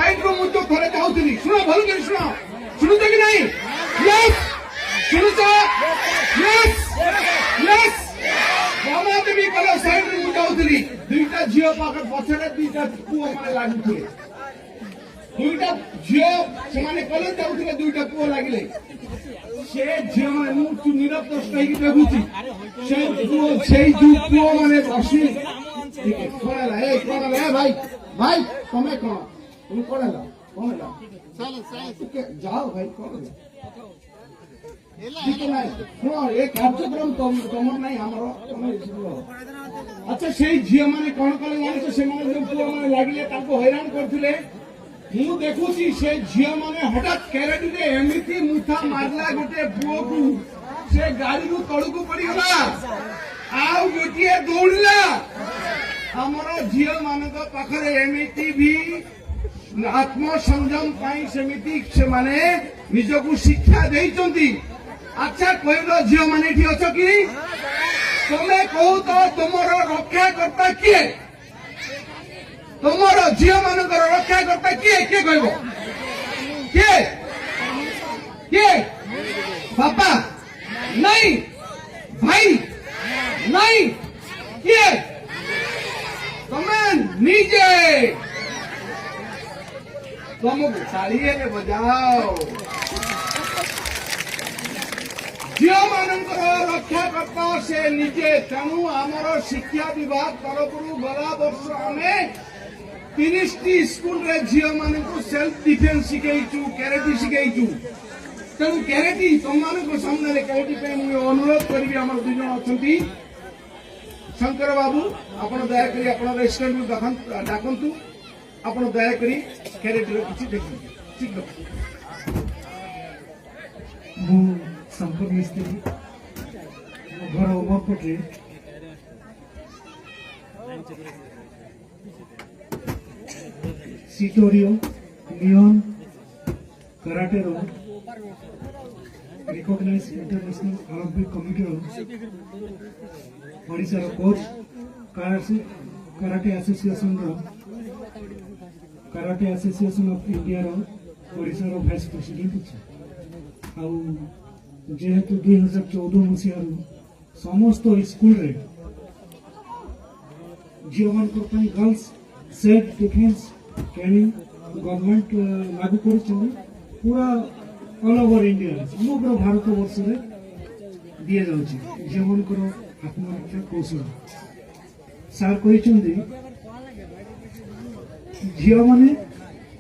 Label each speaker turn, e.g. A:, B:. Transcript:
A: side रो मुझे थोड़े जाऊली शुण भल कर शुण शुणुच कि नहीं यस शुणुच यस यस बाबा देवी कल साइड रो जाऊली दुईटा झील पाखे पछरे दुईटा पुओ माने लागुले दुईटा झील से माने कल जाऊले दुईटा पुओ लागिले से झील माने मु तू निरपराध कहि देखुची से पुओ से जो पुओ माने बसी ठीक है कोन है भाई भाई तुम्हें कौन तुम कौन है साइलेंस जाओ भाई कौन ठीक है शुण ये कार्यक्रम तुम नहीं अच्छा से झील मैंने कौन कले जानी से पुआ मैंने लगे हैरान करते मु देखुची से झील मैंने हठात कैरेटी रे एमती मुठा मारला गोटे पुओ को से गाड़ी रू तलू को पड़गला आउ गोटे दौड़ला हमर झील मान पाखरे एमती भी आत्मसंयम सेमिति से माने निजको शिक्षा देइचंती अच्छा कहलो झील माने ठीक अछ कि तुम्हें कहू तो तुमर रक्षा करता किए तुमर झील मान रक्षा करता किए किए कहबो किए किए पापा नहीं भाई नहीं किए तुम्हें नीचे तुम तालिए ने बजाओ झील मान रक्षा करता से निजे तेणु आमर शिक्षा विभाग तरफ गला वर्ष आम 30 स्कूल रे झील मान सेल्फ डिफेन्स शिखु कैरेटी शिखु तेणु कैरेटी तुम मान सामने कैरेटी अनुरोध करी आम दुई जन अच्छा शंकर बाबू आपण दयाकोरी आपण रेस्टोरेंट डाकतु आपण दयाकोरी कैरेटर किसी देखु ठीक
B: मु संपर्क मिस्त्री घर उमरकोटे सिटोरियो लियोन कराटे रो recognize international Olympic committee Odisha coach karate association karate association of India Odisha vice president अच्छे आउ जेहेतु 2014 मसीह समस्त स्कूल रे झील मान girls self defence training government लागू कर पूरा ऑल ओवर इंडिया समग्र भारत वर्ष में दि जाऊँगी झील मान आत्मरक्षा कौशल सार कहते झील मैंने